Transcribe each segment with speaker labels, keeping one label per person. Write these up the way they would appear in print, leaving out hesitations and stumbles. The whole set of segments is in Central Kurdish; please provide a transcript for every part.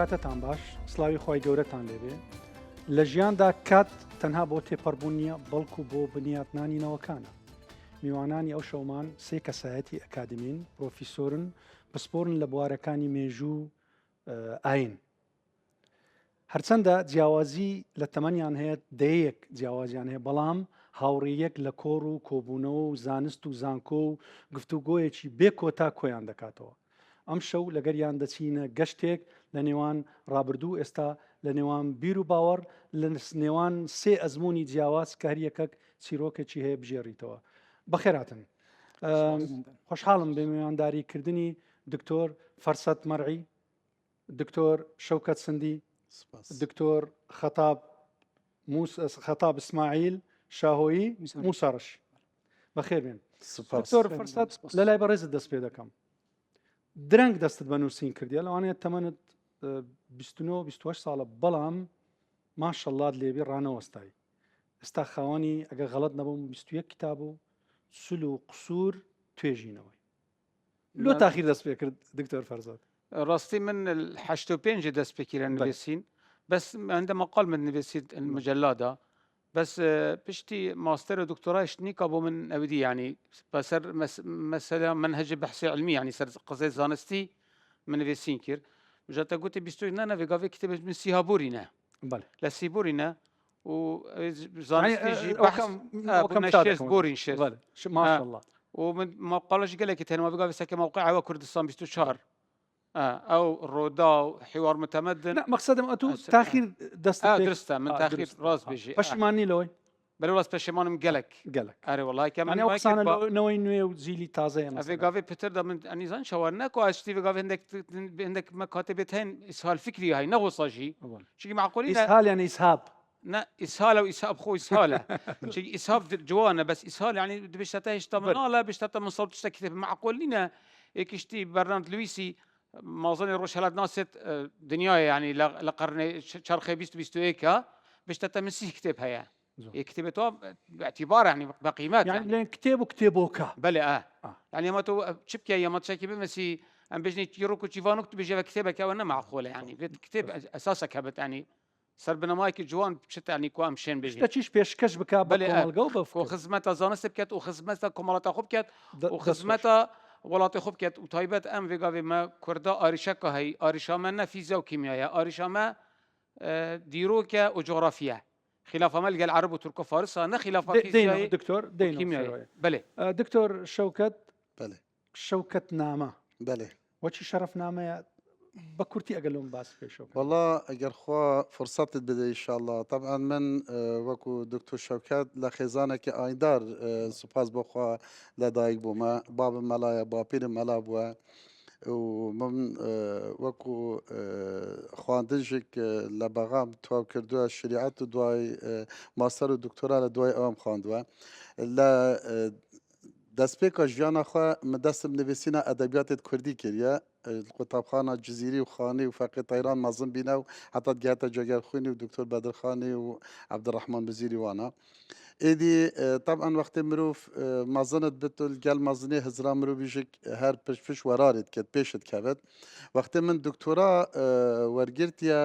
Speaker 1: کاتتان باش سلاوی خۆی گەورەتان لێبێ لە ژیاندا کات تەنها بۆ تێپەڕبوون نییە بەڵکو بۆ بنیاتنانی نەوەکانە میوانانی ئەو شەومان سێ کەسایەتی ئەکادمین پرۆفیسۆرن پسپۆرن لە بوارەکانی مێژوو ئاین هەرچەندە جیاوازی لە تەمەنیان هەیە دەیەک جیاوازیان هەیە بەڵام هاوڕێیەک لە کۆڕ و کۆبوونەوە و زانست و زانکۆ و گفتوگۆیەکی بێ کۆتا کۆیان دەکاتەوە ئەم شەو لەگەریان دەچینە گەشتێک لە نێوان ڕابردوو ئێستا لە نێوان بیر و باوەڕ لە نێوان سێ ئەزمموی جیاواز کە هەر یەکەک چیرۆکێکی هەیە بژێڕیتەوە بەخێراتن خۆشحاڵم بە میوانداریکردنی دکتۆر فەرسەد مەرعی دکتۆر شەوکەت سندی دکتۆر خەتاب اسماعیل شاهۆیی موساڕش بەخێر بێن دکتۆر فەرسەد لە لای بەڕێزت دەست پێ دەکەم درەنگ دەستت بە نووسین کردیە لەوانەیە تەمەنت 29 ساڵە بەڵام ماشەڵڵات لێبێ ڕانەوەستایی ئێستا خاوەنی ئەگە غەڵەت نەبووم 21 کتاب و سول و قسوور توێژینەوەی لۆ تاخیر دەست پێ کرد دکتۆر فەرزاد
Speaker 2: راستي من ال85 دست بكير نفسين بس عندما قال من نفسيت المجلة بس بشتي ماستر ودكتوراه اشتنيك ابو من ابدي يعني بسر مثلا منهج بحثي علمي يعني سر قصيد زانستي من نفسين كير جاتا قلت بيستوي انا في كتاب من سيهابورينا
Speaker 1: بله
Speaker 2: لا سيبورينا و
Speaker 1: زانستي
Speaker 2: بحث نشيز بورين شيز
Speaker 1: ما شاء الله
Speaker 2: ومن ما قالش قال لك ما في سكه موقع كردستان بيستو شهر او رودا حوار متمدن
Speaker 1: لا مقصدم اتو تاخير دست
Speaker 2: درسته من تاخير راس بيجي
Speaker 1: پشمانی لوي
Speaker 2: بل راس پشمانم قالك
Speaker 1: اري
Speaker 2: والله كمان
Speaker 1: انا اقصانا نوي نوي وزيلي تازه
Speaker 2: مثلا في قافي بيتر ده من انيزان شاورناك واشتي في قافي عندك مكاتبتين اسهال فكري هاي نغصاجي شي معقولين
Speaker 1: اسهال يعني اسهاب
Speaker 2: لا اسهال واسهاب خو اسهاله شي اسهاب جوانا بس اسهال يعني باش تتهش طبعا لا باش من صوت تكتب معقولين اكشتي برنامج لويسي ما اظن روش هلاد ناست دنيا يعني لقرن شرخي بيستو هيك باش تتمسيه كتابها يعني كتابته باعتبار يعني بقيمات
Speaker 1: يعني كتاب وكتابوكا
Speaker 2: بلى يعني ما تو شبكه يا ما تشكي بمسي ام بجني يروكو تشيفانو كتب جاب كتابك وانا معقوله يعني كتاب اساسك هبت يعني صار بنا مايك جوان بشت يعني كوام شين بجني
Speaker 1: تشيش بيشكش بكا
Speaker 2: بكم وخدمتها زانست بكات وخدمتها كمالات خوب كات وخدمتها وڵاتی خوب کرد و تایبەت ئەم vێگاوێمە کووردا ئاریشەکە هەی ئاریشامە فیزیا و کیمیایە ئاریشامە دیرۆکە و جغرافیە خلافەمە لەگەڵ عەرب و تورک و فارسە نە خلافە فیزیایی
Speaker 1: دکتۆر
Speaker 2: کیمیایی بله
Speaker 1: دکتۆر شەوکەت
Speaker 3: بله
Speaker 1: شەوکەت نامە
Speaker 3: بله
Speaker 1: وەچی شەرەف نامەیە بكرتي أقلهم باس في شوكة
Speaker 3: والله أجر خوا فرصة بدأ إن شاء الله طبعا من وكو دكتور شوكات لخزانة كأيدار سباس بخوا لدايق بوما باب ملايا بابير ملا بوا ومن وكو خواندنجك لبغام تواب كردوا الشريعات دواي ماستر ودكتوراه لدواي أوام خواندوا لا دەستپێکە ژیانە خۆ مەدەستم نووسینە ئەدەبیاتێت کوردی کردە قوتابخانە جززیری و خانی و فەقی تەیران مەزم بینە و حتا گاتە جگەر خوێنی و دکتۆر بەدرخانی و عەبدڕەحمان بزیری وانە ئێدی طبعا وەختی مرۆڤ مەزنت بتول گەل مەزنێ هزرا مرۆڤیژێک هەر پشت وەرارێت کرد پێشت کەوێت وەختی من دکتۆرا وەرگرتیە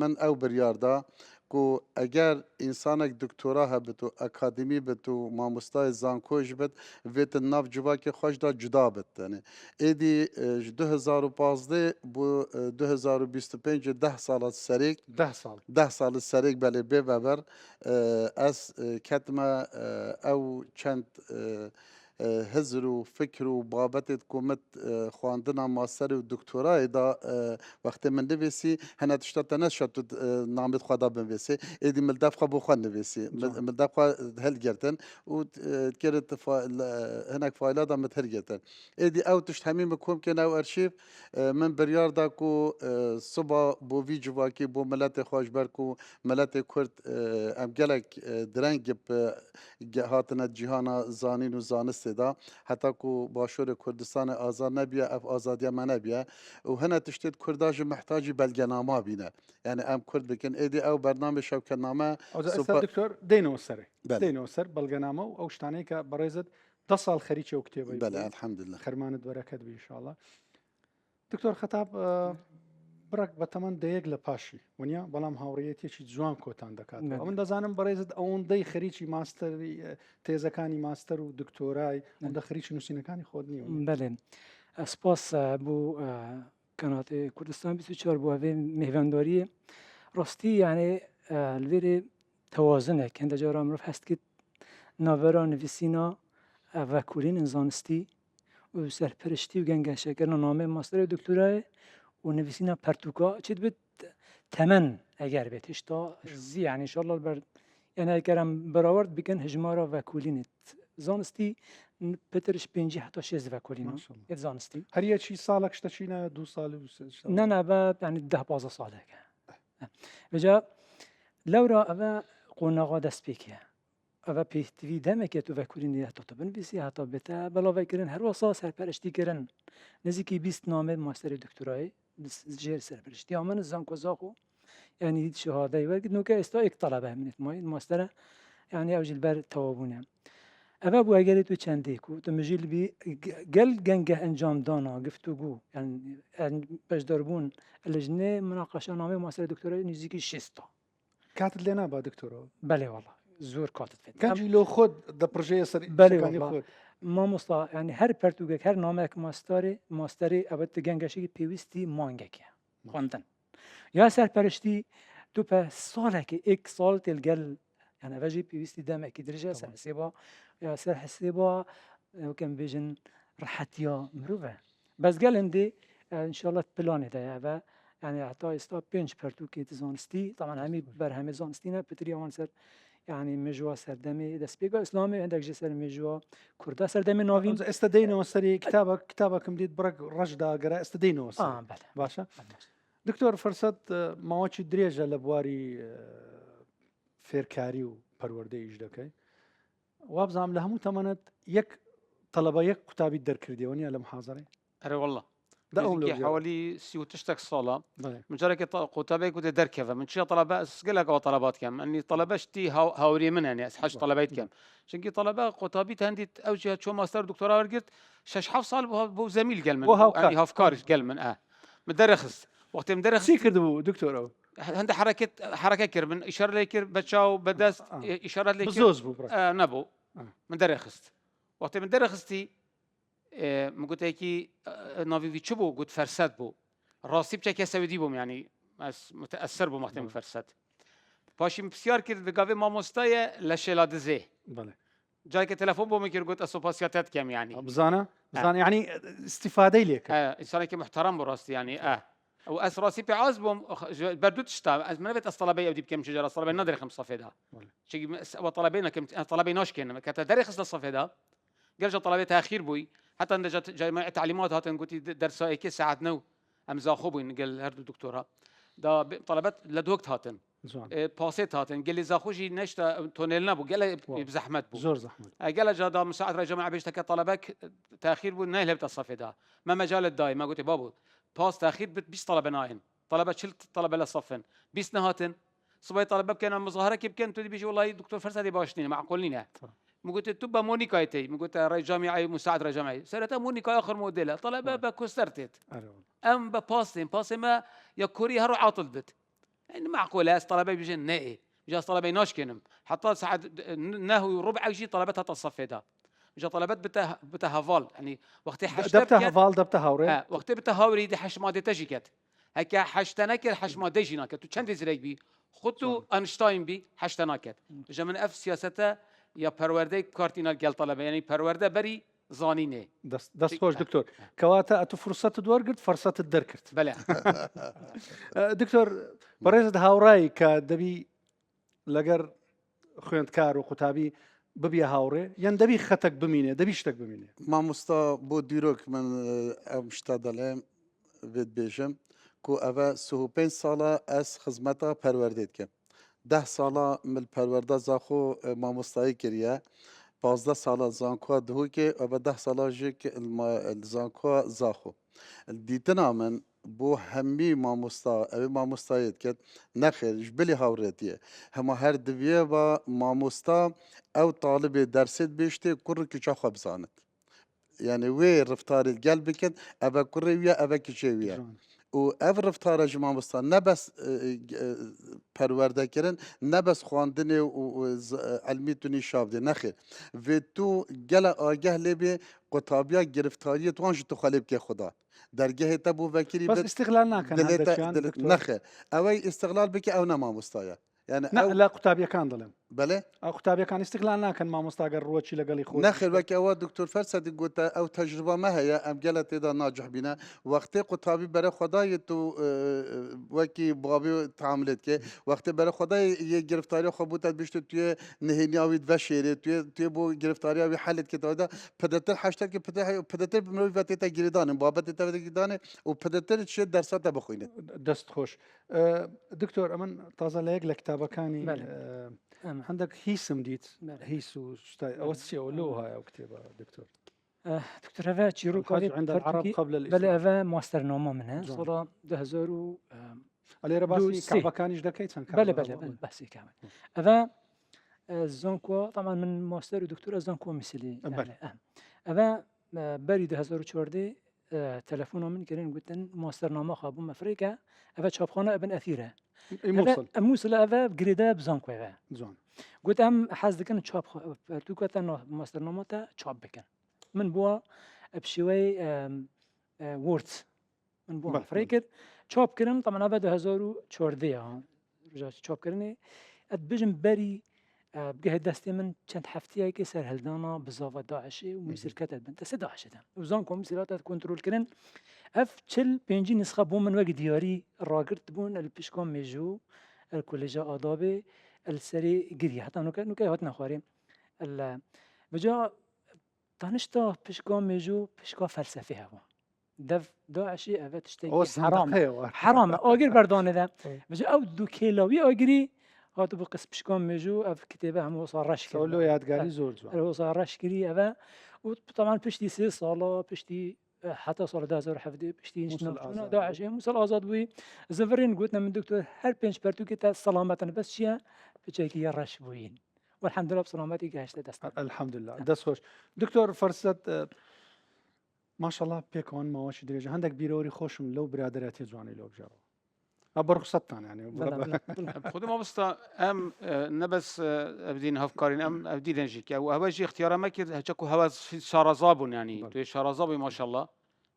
Speaker 3: من ئەو بریاردا کو اگر انسانك دکتوراه هبت و اکادمی بت و مامۆستای زانکۆش بت وێتە ناو civakê xweş da cuda bit tenê êdî ji 2015 bû 2025 10 sala serêk 10 sala serêk belê bê veber ez ketime ew çend hezir û fikir û babetê ku xwandina masterê û doktorayê da wextê min nivîsî hene tişta te neşat tu namê xwe da binivîsî êdî mildev xwe bo xwe nivîsî mildev xwe hilgirtin û kirit hinek fayla da min hilgirtin êdî ew tişt hemî min kom kên ew erşîv min biryar da ku siba bo vî civakî bo miletê xwe ji ber ku miletê Kurd em gelek direng hatine cîhana zanîn û zanistê da heta ku başûrê Kurdistanê azad nebiye ev azadiya me nebiye û hene tiştê Kurda ji mihtacî belgenama bîne yani em Kurd bikin êdî ew bernamê şewketname
Speaker 1: دکتۆر دێنەوە سەرێ دێنەوە سەر بەڵگەنامە و ئەو شتانەی کە بەڕێزت 10 ساڵ خەریکی ئەو کتێبەی
Speaker 3: بەلێ الحەمدولله
Speaker 1: خەرمانت وەرەکەت بی ئینشاءڵڵا دکتۆر خەتاب بڕک بەتەمەەن دەیەک لە پاشی وانە بەڵام هاوڕێتێکی جوان کۆتان دەکات
Speaker 4: بەڵێ.
Speaker 1: ئەمن دەزانم بەڕێزت ئەوەندەی خەریکی ماستەری تێزەکانی ماستەر و دکتۆرای ئەوەندە خەریکی نووسینەکانی خۆت نییە
Speaker 4: بله سپاس بو قناة كردستان 24 بو هذه مهوانداری راستی یعنی الویر توازنه که اندجا را مرف هست که ناورا نویسینا و کورین انزانستی و سرپرشتی و گنگشه کردن نامه ماستر دکترای و نویسینا پرتوکا چید بید تمن اگر بیتش تا زی یعنی انشالله بر یعنی اگرم برآورد بکن هجمارا و کولینت زانستی پترش 5 حتی 6 و کولینو
Speaker 1: ماشاءالله.
Speaker 4: ات زانستی
Speaker 1: هەریەکی ساڵێک شتەچینە 2 ساڵ و
Speaker 4: نه نه با يعني 10-15 ساله بجا لورا أبا قلنا غاد سبيكيا أبا بيتفي دمك تفكرين يا تطبن بيسي هتا بتا بلا فكرين هر وصاص هر برشتي كرن نزيكي 20 نامه ماستر دكتوراه جير سر برشتي امن زانكو زاخو يعني شهاده يورد نوكا استا اك طلبه من ماي ماستر يعني اوج البر توابونه أبا بو أجل تو چندیکو تو مجیل بی گل گنگه انجام دانا گفتگو يعني باش دربون اللجنة مناقشة نامه ماستر دكتوراه نزيكي 6
Speaker 1: کاتت لێ نابا دکتۆرەوە
Speaker 4: بله والله زور کاتت فید
Speaker 1: گەنجی لۆ خۆت دە پرژەیە سەر
Speaker 4: بله
Speaker 1: شتەکانی
Speaker 4: والله
Speaker 1: خۆت
Speaker 4: ما مستا يعني هر پرتوگك هر نامك ماستري ابد گنگشی پیوستی مانگه خواندن یا سرپرشتی تو په ساله که ایک سال تلگل يعني وجه پیوستی دمه که درجه سر حسابا یا سر حسابا وكان بيجن راحتيا مروفه بس قال عندي ان شاء الله بلاني ده و يعني حتى استا 5 پرتوكي زانستي طبعا همي برهم زانستينا بتريا سر يعني مجوا سردمي دسبيغا اسلامي عندك جسر مجوا كردا سردمي نوين
Speaker 1: ئێستا دەینەوە سەری کتابەکەم دیت بڕک ڕەشدا گەرا ئێستا دەینەوە سەر
Speaker 4: بله
Speaker 1: باشە دکتۆر فەرسەت ماوەکی درێژە لە بواری فێرکاری و پەروەردەی ئیش دەکەی وابزانام لە هەموو تەمەنت یەک طلبە یەک قوتابی دەرکردیەوە نیە لە محاضرەی
Speaker 2: أري والله
Speaker 1: داوم
Speaker 2: نزيكي
Speaker 1: لو
Speaker 2: حوالي 36 صالة
Speaker 1: بله
Speaker 2: من جرك قطابي كنت دركفة من شي طلبة اسقلك او طلبات كم اني طلبة شتي هاوري من يعني حاج طلبات كم شنكي طلبة قطابي تهندي اوجه شو ماستر دكتوراه ورقت شش حف صال بو زميل قال من
Speaker 1: بو هاوكار.
Speaker 2: يعني هافكارش قال من مدرخس وقت مدرخس
Speaker 1: چی کردبوو دکتۆرەوە
Speaker 2: هند حركة كر من اشاره لكر بتشاو بدست اشارات لكر
Speaker 1: بزۆز بوو بڕک
Speaker 2: نبو
Speaker 1: آه.
Speaker 2: مدرخست وقت مدرخستي من قلت هيكي نافي في تشبو قلت فرسات بو راسي بشكل سويدي بوم يعني متاثر بو مختم فرسات باشي بسيار كده دقافي ما مستايا لشيلا دزي
Speaker 1: بله
Speaker 2: جاي تلفون بو مكير قلت اسوباسياتات كم يعني
Speaker 1: بزانە يعني استیفادەی لێکە
Speaker 2: انسان كي محترم براستي يعني او اس راسي بعاز بوم بردوت شتا از منبت الطلبيه ودي بكم شجره الطلبيه نادر خمس صفيدا شي طلبينا كم طلبي ناش كان كانت درس الصفيدا قال جا طلبيه تاخير بوي حتى ان جات جامعه تعليمات هاتن قلت درسا كي ساعات نو ام زاخو بوين قال هردو دكتوراه دا طلبات لدوقت هاتن
Speaker 1: زوان
Speaker 2: باسيت هاتن قال لي زاخوجي نشتا تونيلنا بو قال بزحمت بو
Speaker 1: زۆر زەحمەت
Speaker 2: قال جا دا مساعد جامعه بيش تك طلبك تاخير بو نايل هبت الصفيدا ما مجال الداي ما قلت بابو باس تاخير بيش طلبه ناين طلبه شلت طلبه لصفن بيس نهاتن صبي طلبه كان مظاهره كيف كان تدي بيجي والله دكتور فرسادي باشني معقولين مقلت تبا مونيكايتي مقلت راي جامعي مساعد راي جامعي سرتا مونيكا اخر موديل طلبه بكوسترتت ام باسين ما يا كوري هرو عاطل بت يعني معقوله طلبه بيجي نائي جا طلبه ناشكنم حتى ساعد نهو ربع شيء طلبتها تصفي ده جا طلبت بتهافال يعني وقت
Speaker 1: دبتها هافال دبتها هاوري
Speaker 2: وقت بتهاوري دي حش ما دي تجيكت هكا حشتناك حش ما ديجيناك تو چند زريك بي خطو انشتاين بي حشتناكت جا من اف سياسته يا پرورده كارتينال قال طلبه يعني پرورده بري زانينه
Speaker 1: دەست خۆش دکتۆر کەواتە ئەتو فرسەت دووەرگرت فەرسەت دەرکرد
Speaker 2: بلا
Speaker 1: دکتۆر بەڕێزت هاوڕایی کە دەبی لەگەر خوێندکار و قوتابی ببیە هاوڕێ یان دەبی خەتێک بمینێ دەبی شتێک بمینێ
Speaker 3: مامۆستا بۆ دیرۆک من ئەم شتا دەڵێم بێت بێژم کو ئەvە 35 ساڵە ئەس خزمەتە پەروەردەیت کەم 10 ساڵە مل پەروەردە زاخۆ مامۆستایی کردە 15 ساڵە زانکۆ دهوکێ ئەvە 10 ساڵە ژێک زانکۆ زاخۆ دیتنا من بۆ هەمووی مامۆستا ئەوێ مامۆستایەت کرد نەخێر ji bilî hawretiye hema her divê ve mamosta ew talibê dersê bêştê kurikî çaxwe bizanit yani wê riftarê gel bikin ev kurê wî ye ev kişê wî ye و اف رفتار جما مستان نبس پرورده کردن نبس خواندن و علمی تونی شابده نخیر و تو گل آگه لبه قطابیا گرفتاری تو آنج تو خالب که خدا درگه تبو وکیلی
Speaker 1: بس استغلال ناکەن هەندێکیان دکتۆر.
Speaker 3: نخیر اوی استقلال بکی او نما مستایا يعني
Speaker 1: نا لا قوتابیەکان دەڵێم
Speaker 3: بله
Speaker 1: ئەو قوتابیەکان استغلال ناکەن مامۆستاگەر ڕۆچی لەگەڵی خۆ
Speaker 3: نخیر وکی او دکتور فرسد گوت او تجربه ما هي ام گلت دا ناجح بینه وقتی قطابی برای خدای تو وکی بابی تعاملت که وقتی برای خدای یه گرفتاری خبوتت بیشتر توی نهینیاوی و شیره توی بو گرفتاری اوی حلت که داده پدرتر حشتر که پدرتر بمروی وقتی تا گریدانه بابت تا گریدانه و پدرتر چه درسات بخوینه
Speaker 1: دەست خۆش دکتۆر ئەمن تازە لە یەک لە کتابەکانی هەندێک هیسم دیت هیس و شتای ئەوە چیەوە لەو هایە ئەو کتێبە دکتۆر
Speaker 4: دكتور هذا تشيرو
Speaker 1: الحج عند العرب قبل
Speaker 4: بل
Speaker 1: الإسلام
Speaker 4: هذا ماستر نوما منها
Speaker 1: زين.
Speaker 4: صورة 2000 و
Speaker 1: ئەلێرە باسی
Speaker 4: دووسێ.
Speaker 1: کعبەکانیش دەکەیت چەند
Speaker 4: بله
Speaker 1: کعبە
Speaker 4: بله
Speaker 1: هەبوو؟
Speaker 4: بله بحثي كامل هذا زونكو طبعا من ماستر ودكتور زونكو مثلي
Speaker 1: بله.
Speaker 4: هذا بري 2014 تلفونه من كرين قلت ماستر نامه خابون افريقيا هذا شابخانه ابن اثيره
Speaker 1: موصل
Speaker 4: موصل هذا بجريدا بزونكو هذا
Speaker 1: زۆن
Speaker 4: قلت ام حاز دكن شاب تو كتا ماستر نامه تا شاب بكن من بوا بشوي وورد من بوا
Speaker 1: بله،
Speaker 4: افريقيا شاب كرن طبعا هذا 2014 رجع شاب كرني ادبجم بري بقى دستي من كانت حفتي كي سر هلدانا بزافة داعشي ومسير كتت بنت سد داعشي ده وزانكم مسيرات كنترول كرن اف تشل بينجي نسخة بوم من وقت دياري راقرت بون البشكام ميجو الكوليجا آدابي السري قري حتى نوكا هات نخواري بجا تانشتا بشكام ميجو بشكا فلسفي هوا دف داعشي افا تشتكي حرام حرام آگر بردانه ده بجا او دو كيلاوي آگري هاتو بقس بشكام ميجو اف كتابه هم وصار رش
Speaker 1: سەوە لۆ یادگاری زۆر جوان
Speaker 4: وصار رش كري افا وطبعا بشتي 3 صالة بشتي حتى صار 2007 بشتي
Speaker 1: موسى
Speaker 4: نشنا
Speaker 1: الآزاد.
Speaker 4: داعش موسى الآزاد بوي زفرين قلتنا من دكتور هر بنش برتو كتا سلامة بس شيا بشيكي يرش بوين والحمد لله بسلامتي كهشت دست
Speaker 1: الحمد لله دەست خۆش دکتۆر فەرسەت ماشەڵڵا پێکەوەن ماوەشی درێژە هەندێک بیرۆری خۆشم لەو برادەرەتی جوانی لۆ بژەڕەوە بەڕخسەتتان یانی
Speaker 2: خود ما بستا ام نبس ابدين هفكارين ام ابدين جيك او هواجي اختيار ما كده هتشكو هوا شارزابون يعني
Speaker 1: بله.
Speaker 2: تو شارزابي ما شاء الله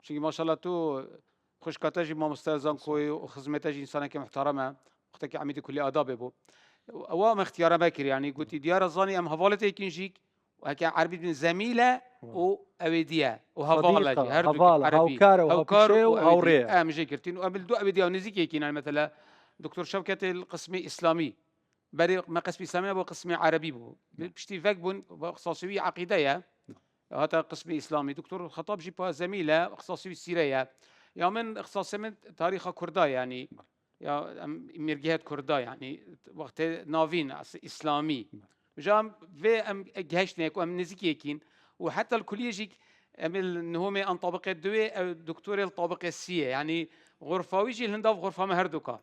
Speaker 2: شي ما شاء الله تو خوش كاتاجي ما مستلزم كوي وخدمتاجي انسان محترمه وقتك عميدي كل اداب بو او اختيار ما كر يعني قلت ديار الزاني ام هفالتي كنجيك وهكا عربي من زميله و أبدية وهفالة
Speaker 1: هفالة هاوكار وهاوكشي وهاورية
Speaker 2: مجي كرتين وقبل دو أبدية ونزيكي كينا مثلا دكتور شوكة القسمي إسلامي بري ما قسمي إسلامي أبو قسمي عربي بو بشتي فاك بون اختصاصي عقيدة هذا قسمي إسلامي دكتور خطاب جيبها زميلة اختصاصي سيرية يا من اختصاصي من تاريخ كردا يعني يا مرجعات كردا يعني وقت نافين إسلامي جام في ام جهشنا ام نزيكي كين وحتى الكليجيك امل انهم ان طابق الدوي او دكتور الطابق السي يعني غرفاوي جي الهنداف غرفه مهردوكا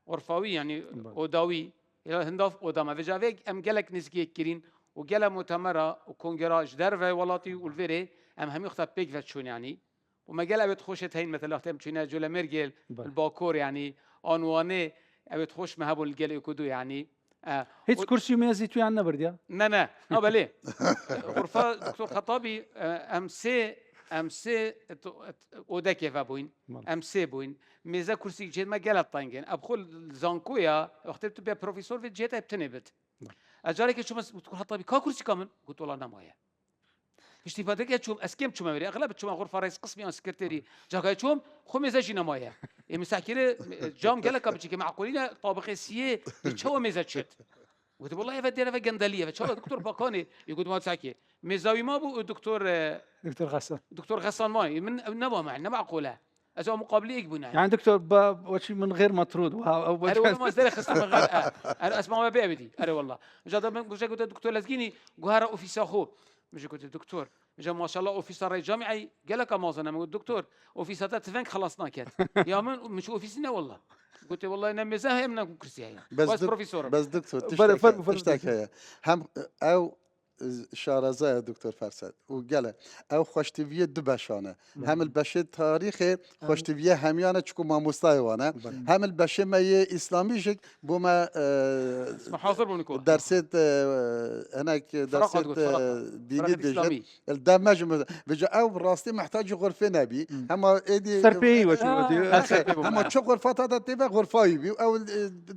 Speaker 2: غرفاوي يعني اوداوي الهنداف اوداما فيجافيك ام جالك نزيكي كيرين وجالا مؤتمره وكونغراج درفه ولاتي والفيري ام هم يخطب بيك فاتشون يعني وما جالا بتخوشت هين مثلا اختم تشينا جولا ميرجل الباكور يعني عنواني بتخوش مهبول الجال يكودو يعني
Speaker 1: هیچ کورسی مێزی تویان نەبردیا
Speaker 2: نه بله غرفه دکتور خطابی ام سه اودک و بوین ام سه بوین میزه کرسی جد ما گلت طنگن ابخل زانکویا وقتی تو بیا پروفیسور في جيت ابتنبت اجاري شو دكتور خطابي كا كرسي كامل قلت والله نمايه اشتفادك يا شوم اسكيم شو مبري اغلب شو غرفه رئيس قسمي او سكرتيري جاكاي شوم خميزه نمايه مساكير جام قالك بتجي معقولين طابق سي شو ميزه قلت والله يا انا فجندليه فشو دكتور باكاني يقول ما تساكي ميزاوي ما بو دكتور غسان ماي من نبا معنا معقوله أجا مقابلي يقبلنا
Speaker 1: يعني دكتور وشي من غير مطرود
Speaker 2: أنا والله ما أزدري خصت من غير أنا أسمع ما بيبدي أنا والله جا من قلت دكتور لازقيني جوهرة أوفيس أخو مش قلت الدكتور جا ما شاء الله أوفيس رئيس جامعي قالك أمازون أنا الدكتور أوفيسات تفنك خلصنا كات يا من مش أوفيسنا والله قلت والله أنا مزاح من كرسي هي
Speaker 3: بس
Speaker 2: بروفيسور
Speaker 3: بس دكتور تشتاك هم أو شارەزایە دکتۆر فەرسەد و گەلە ئەو خۆشتیویە دو بەشانە هەمل بەشێ تاریخێ خۆشتیویە هەمیانە چکو مامۆستایوانە هەمل بەشێمەیە ئیسلامیژێک بۆمە
Speaker 2: محاضر بونكو
Speaker 3: دەرسێت هەنێک دەرسێت دینی دێژێت
Speaker 2: إسلامي
Speaker 3: دەمەژم بجا ئەو ڕاستی محتاجی غرفێ نەبی هەما ئێدی
Speaker 1: سەرپێی وەچوەتی
Speaker 3: هەما چه غرفاتە تێبە غرفایی بی ئەو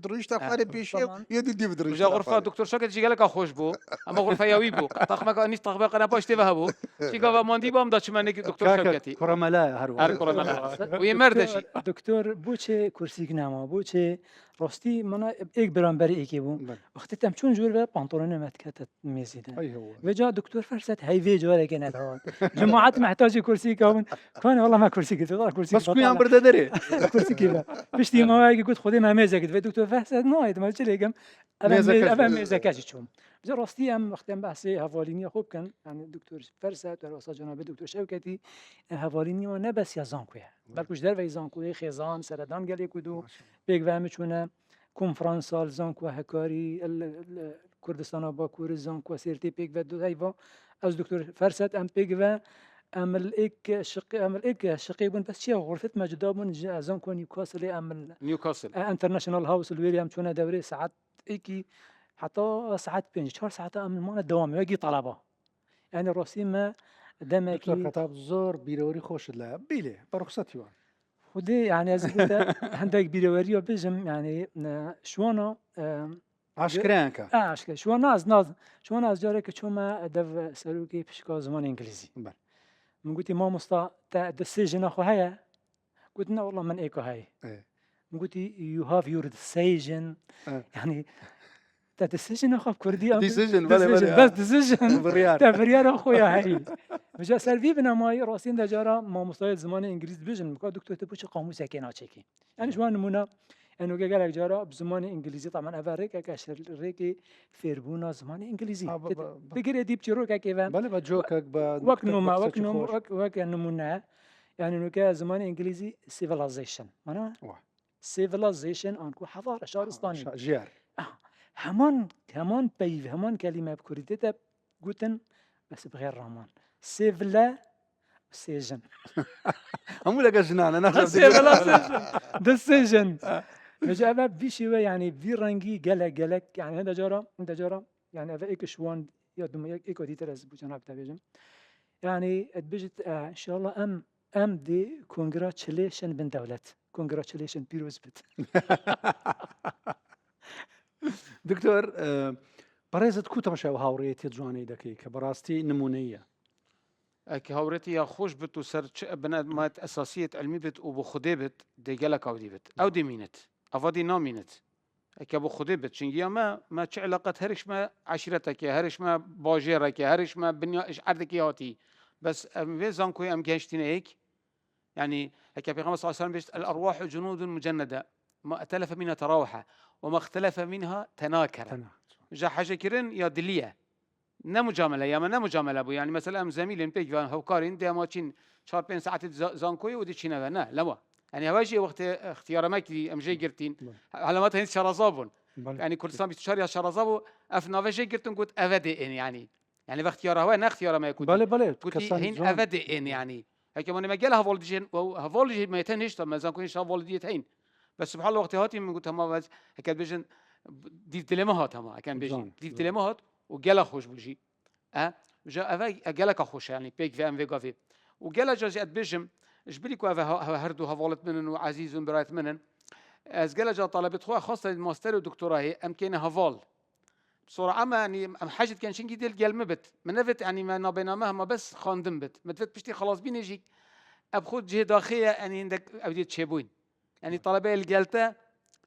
Speaker 3: درویشتە خوارێ پێشێ یدی دی بدرویشتە
Speaker 2: جا غرفة دكتور شاكر جي قالك خوش بو اما غرفة ياوي بو طخمك اني طخبق انا باش تبه بو شي قال ماندي بام داتش منك دكتور شوكتي
Speaker 1: کوڕەمەلایە
Speaker 2: هر
Speaker 1: هەروە
Speaker 2: كورونا وي مردشي
Speaker 4: دکتۆر بۆچێ کورسیک ناما بۆچێ ڕاستی منە ئێک بەرامبەر ئێکی بوو
Speaker 2: بله.
Speaker 4: وقتی تەم چون جوور بە پانتۆڵۆنەمەت کەتە مێزیدا
Speaker 1: ئەی هەوە
Speaker 4: وجا دكتور فرسات هيفي جوالك انا داون جماعات محتاج كرسي كون كان والله ما كرسي قلت والله كرسي
Speaker 1: بەس کویان بردە دەرێ
Speaker 4: كرسي كيف بشتي ما واقي قلت خذي ما ميزه قلت دكتور فرسات نايد ما قلت لكم انا ميزه كاش تشوم بس راستي ام وقتين بحثي هافاليني خوب كان يعني الدكتور فرسات ولا جناب الدكتور شوكتي هافاليني وانا بس يا زانكويا بالكوش در في زانكوي خزان سردان قال يكودو بيك فهمتونا کنفرانسال زانکو هکاری کردستان باکور زانکو سیرتی پیک و دو هیوا از دکتور فرسات ام پیک و عمل ایک شقی بون بس چیه غرفت مجدا بون زانکو نیوکاسل عمل
Speaker 2: نيوكاسل
Speaker 4: انترناشونال هاوس الویری هم چونه دوره ساعت ایکی حتی ساعت 4 ساعت عمل مانه دوام یکی طلبه يعني راسي ما
Speaker 1: دکتۆر
Speaker 4: دمكي
Speaker 1: کەتاب زۆر بیرەوەری خۆشت لە بیلێ بە ڕوخسەتیوان
Speaker 4: خدي يعني ازبط عندك بيرواريو بيجم يعني شوانا
Speaker 1: ئاشکرایان کە
Speaker 4: اشكال شو ناز جارك شو ما دف سلوكي بشكل زمان انجليزي
Speaker 1: بله.
Speaker 4: من قلت ما مستا تا decision اخو هيا قلت لا والله من ايكو هاي
Speaker 1: إيه.
Speaker 4: من قلت you have your decision يعني تا decision اخو بكردي
Speaker 1: Decision، بله، بله.
Speaker 4: بس decision
Speaker 1: بڕیار
Speaker 4: تا بريار اخويا هاي بجا سلفي بنا ماي راسين دا جارا ما مستوى زمان انجليزي بيجن بقى دكتور تبوش قاموس كينا تشيكي يعني شو نمونه انه قال لك جارا بزمان انجليزي طبعا افريكا كاشر ريكي فيربونا زمان انجليزي بقري دي بتشروكا كيفان
Speaker 1: بەڵێ بە جۆکێک بە
Speaker 4: وقت نوما
Speaker 1: قسەی خۆش.
Speaker 4: وقت نمونه يعني انه كان زمان انجليزي civilization معناها
Speaker 1: واه.
Speaker 4: civilization انكو حضاره شهرستاني
Speaker 1: ژیار
Speaker 4: همان بيف همان كلمه بكرديتا قوتن بس بغير رامان سيفلا سيجن
Speaker 1: هەموو لەگە ژنانە
Speaker 4: دسيجن مجابا بشيوه يعني في رنجي قلق يعني هذا جرى يعني هذا ايك شوان يدوم ايكو دي ترز بجناب تبيجم يعني اتبجت ان شاء الله ام دي كونغراتشليشن بن دولت كونغراتشليشن بيروز بت
Speaker 1: دکتۆر بەڕێزت کوتە بەشەوە هاوڕێتی جوانەی دەکەی کە بەڕاستی نمونەیە
Speaker 2: اكي هاوريتي يا خوش بت وسر بنادمات اساسيه علمي بت وبو خدي بت دي قالك او دي بت او دي مينت افادي نامينت اكي ابو خدي بت شنجيا ما تش علاقه هرش ما عشيرتك يا هرش ما باجيرك يا هرش ما بنيا ايش عردك ياتي بس ام زانكو ام جاشتين هيك يعني هيك في صلى الله عليه وسلم بيشت الارواح جنود مجنده ما ائتلف منها تراوح وما اختلف منها تناكر جا حاجه كرن يا دليه نمجامله يا ما نمجامله بو يعني مثلا ام زميلين بيج فان هوكارين دي ماچين 4 5 ساعات زانكوي ودي تشينا لا لا يعني هواجي وقت اختيار ماكي ام جي قرتين علامات هين شرزابون يعني كردستان بيستشار يا شرزابو افنا فيجي قرتن قلت افدي ان يعني باختيار هو انا اختيار ما يكون
Speaker 1: بله
Speaker 2: قلت هين افدي ان يعني هيك من ما قالها فولديجن وفولديجن ما يتنش ما زانكوي شاف فولديتين بس سبحان الله وقت هاتي من قلت ما هيك بيجن دي ديليمات ما كان بيجي دي ديليمات وقال خوش بوجي جا افا قالك خوش يعني بيك في ام في قافي وقال جا بيجم جبريكو افا هردو هفولت منن وعزيز برايت منن از قال جا طلبت خو خاصه الماستر ودكتوراه ام كاين هفول بصوره عامه يعني ام حاجه كان شنقي ديال قال مبت منفت يعني ما بينما ما بس خاندم بت متفت بشتي خلاص بين يجيك ابخذ جهه داخليه يعني عندك ابدي تشيبوين يعني طلبه اللي قالته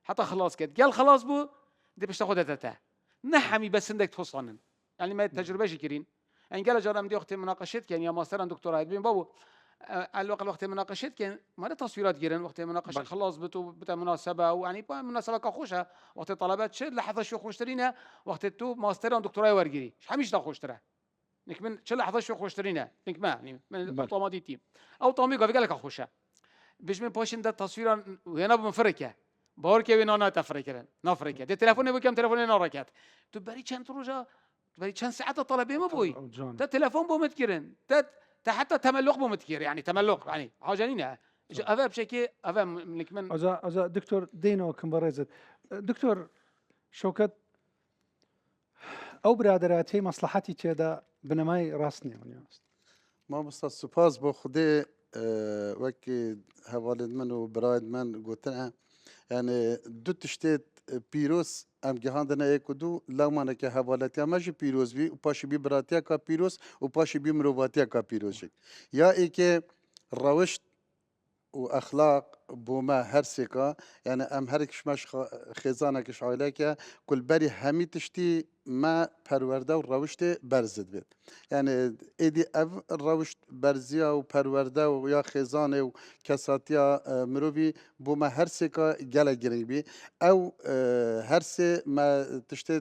Speaker 2: حتى خلاص كده قال خلاص بو دي باش تاخذها تاع نحمي بس عندك تفصلن يعني ما تجربه كرين يعني قال جرى مدي وقت مناقشت كان يا ماستر دكتوراه بين بابو الوقت مناقشت كان ما تصويرات جيران وقت مناقشه خلاص بتا مناسبه ويعني مناسبه كخوشه وقت طلبات شد لحظه شو خوشترينا وقت تو ماستر دكتوراه ورجري حميش دا خوشتره نك من شو لحظه شو خوشترينا نك ما يعني من اوتوماتيتي او طامي قال لك خوشه بيش من بوشن ده تصوير وهنا بمفركه بوركي وينا نافركه دي تليفون بكم تليفون ناركات تو بري كم تروجا ولی چند ساعت طلبه ما بوي
Speaker 1: أو جان
Speaker 2: تا تلفون بو متكرن تا حتى تملق بو متكر يعني تملق يعني حاجه نينا افا بشكل افا من
Speaker 1: أزا دكتور دينو كم بريزت دكتور شوكت أو برادراتي مصلحتي كذا بنماي راسني ونياست
Speaker 3: ما مستاد سپاس با خودی وکی حوالد من و براید من گوتنه یعنی دو تشتید پیروز ام گهاندنه یک و دو لومانه که حوالتی همه جی پیروز بی و پاشی بی براتیا که پیروز و پاشی بی مروباتیا که پیروز شد یا ای که روشت و اخلاق بوما هر سکا یعنی ام هر کش مش خزانه کش عائله که کل بری همی تشتی ما پرورده و روشت برزد بید یعنی ایدی او روشت برزیا و پرورده و یا خزانه و کساتیا مروی بوما هر سکا گله گرنگ بی او هر سه ما تشتی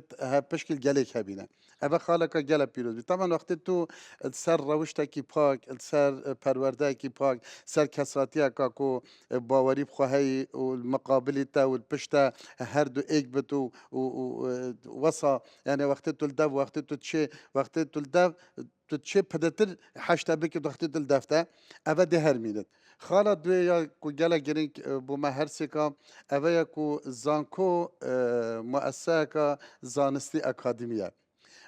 Speaker 3: پشکل گله کبینه اوه خالقا گله پیروز بی طبعا وقتی تو سر روشت کی پاک سر پرورده کی پاک سر کساتیا که کو باوری بخواهی و المقابلی تا و الپشتا هر دو ایک بتو و وصا يعني وقت تلدف وقت تتشي وقت تلدف تتشي بدتر حشتا بك وقت تلدفتا أبدا هرمينت خالا دويا كو جالا جرينك بوما هرسكا أبا كو زانكو مؤسسة زانستي أكاديمية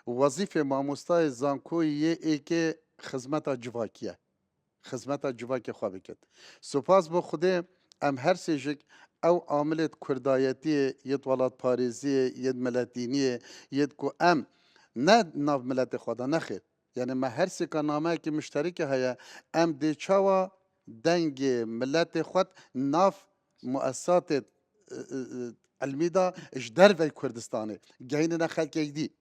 Speaker 3: وظيفة ماموستاي زانكو يكي خدمتا جواكية خدمتا جواكي خوابكت سپاس بو خوده ام هر سيجك او عاملت كردايتي يد ولاد باريزي يد ملتينية يد كو ام نه ناف ملت خدا نخير يعني ما هر سكا نامه كي مشتركة هيا ام دي چاوا دنگ ملت خود ناف مؤسسات علمي دا اجدر في كردستاني جاينا خلق يدي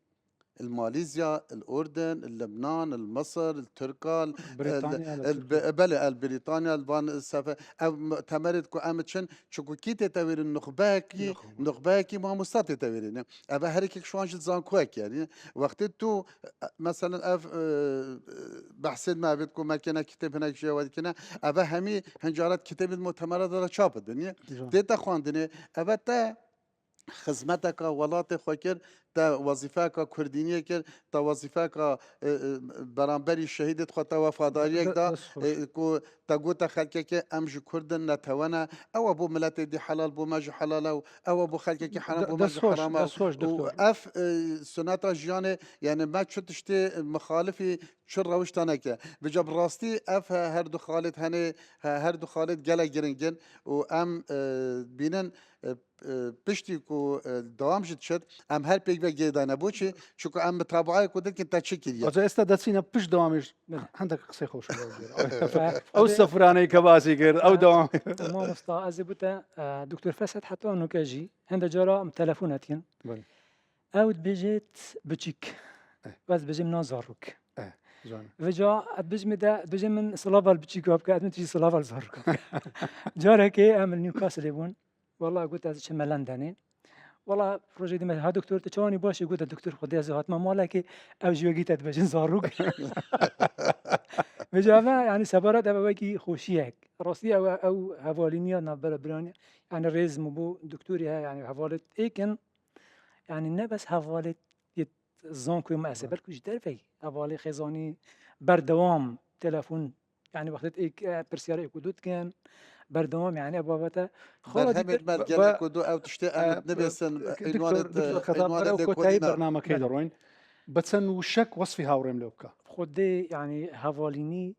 Speaker 3: الماليزيا الأردن لبنان مصر التركال
Speaker 1: بريطانيا
Speaker 3: بله البريطانيا البان السفا او مؤتمرت كو امتشن شكو كي تتوير النخباكي ما مستات تتويرين ابا هريك شوانج زانكوك يعني وقت تو مثلا اف بحث ما بدكم مكانه كتاب هناك شيء ودكنا ابا همي هنجارات كتاب المؤتمرات دا چاپ دنيا ديتا خواندني ابا تا خدمتك ولات خوكر تا وظيفك كردينية كر تا وظيفك برانبري شهيدت خو تا وفاداريك دا كو تا قوتا خلقك امج كردن نتوانا او ابو ملت دي حلال بو ماج حلال او ابو خلقك حرام بو ماج حرام او اف سناتا جيانه يعني ما تشتي مخالفي شو روشتانك بجاب راستي اف هر دو خالد هني هر دو خالد جلا جرنجن و ام بينن پشتی کو دوام شد ام هر پیک به گیدانه بوچی چون ام متابعه کودت که تا چی کردی
Speaker 1: أزا استدتسينا بش دوامش عندك قصي خوش أو سفراني كباسي كر أو دوام
Speaker 4: ما مستا از بوتا دكتور فسد حتى انه كاجي عند جرا تلفوناتين او بيجيت بتشيك بس بيجي من زاروك وجا بيجي من صلافه البتشيك وابكات من تجي صلافه الزاروك جارا كي عمل نيوكاسل يبون والله قلت هذا شيء لندني والله بروجي دي ها دكتور تشواني باشي قلت الدكتور خدي هات ما مالك او جوجيت بجن زاروك بجانا يعني سبارات ابوكي خوشيك راسي او هفالينيا نبل براني يعني ريز مبو دكتوري يعني هفالت ايكن يعني نبس هفالت زانكو مأسي بلكو جدار في هفالي خزاني بردوام تلفون يعني وقت ايك برسيار ايكودوت كان بردوام يعني ابوابته
Speaker 3: خالد همت مرجع كودو او تشتاق نبيسن
Speaker 1: عنوان كوتاي برنامج كيدروين بتسن وشك وصفي هاورم لوكا
Speaker 4: خدي يعني هفاليني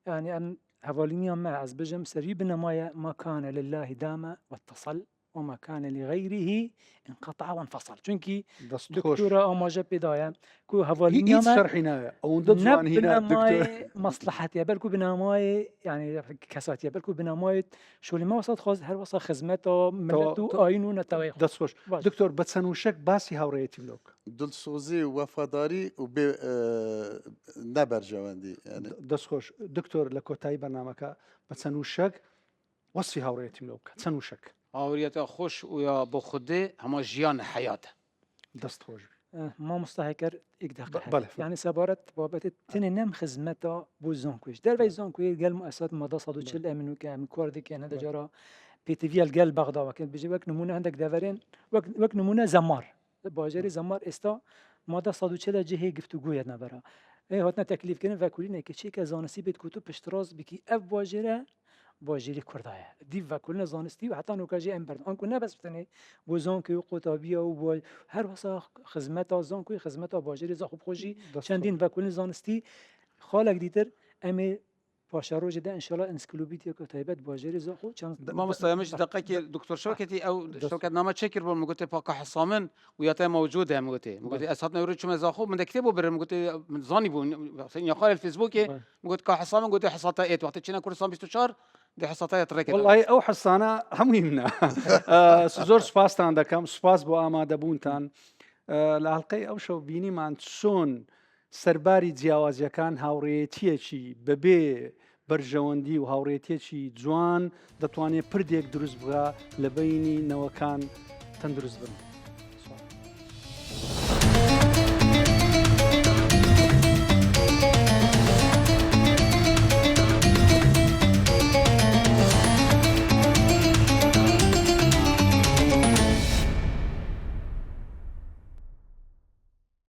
Speaker 4: يعني ام هفاليني ما از بجم سري بنمايا ما كان لله دام واتصل وما كان لغيره انقطع وانفصل چونكي دكتورة أماجة بداية كو هفاليني
Speaker 1: ما شرحنا أو ندزوان هنا
Speaker 4: دكتور مصلحتي بالكو بناماي يعني كساتي بالكو بناماي شو اللي ما وصلت خاز هر وصل خدمته ملتو آينو نتوي
Speaker 1: دسوش دكتور بتسنوشك باسي هاوريتي لوك
Speaker 3: دلسوزي وفاداري وب نبر جواندي يعني
Speaker 1: دسوش دكتور لكوتاي برنامجك بتسنوشك وصفي هاوريتي لوك تسنوشك
Speaker 2: هاوريتا خوش ويا بخده هما جيان حياته
Speaker 1: دست خوش
Speaker 4: ما مستحكر یک دقیقه
Speaker 1: بله
Speaker 4: يعني سبارت بابت تنم خدمتا بو زانكوش در وی زانكوی قال مؤسسات مدى 140 امنو که من کوردی که هذا جرا بي تي في القلب بغداد وكان بيجي وقت نمونه عندك دافرين وقت نمونه زمار باجري زمار استا ماده 140 جهه گفتگوی نبره هاتنا تکلیف کردن وکولینه که چی که زانستی بید کتو پشتراز بکی اف واجره باجری کردایه دی وکولین زانستی و حتی نوکاجی ام برد آنکو نه بس بتنه بو زانکی و قطابیه و بو هر واسه خدمت زانکوی خدمت باجری زخوب خوشی چندین وکولین زانستی خالق دیتر امی پاشاروج ده انشالله انسکلوبیتیا که تایبت باجری زخو چند
Speaker 2: ما مستيمش دقيقة دكتور شوكتي او شوكت نامه تشكر بول مقولتي باقا حصامن وياتا موجوده مقولتي اساتنا يوري شو مزاخو من كتبوا بر مقولتي من زاني بو يا قال الفيسبوك مقولت كا حصامن قلت حصاتا ايت وقت تشينا كورسان 24 دي حصاتا تركت
Speaker 1: والله ئەو حسانە هەموویمنا زۆر سپاسان دەکەم سپاس بۆ ئامادەبوونتان لە هەڵلقەی ئەو شەو بینیمان چۆن سەرباری جیاوازیەکان هاوڕێیەتیەکی بەبێ بەرژەوەندی و هاوڕێتێکی جوان دەتوانێت پردێک دروست بگا لە بینی نەوەکان تەندروست بن.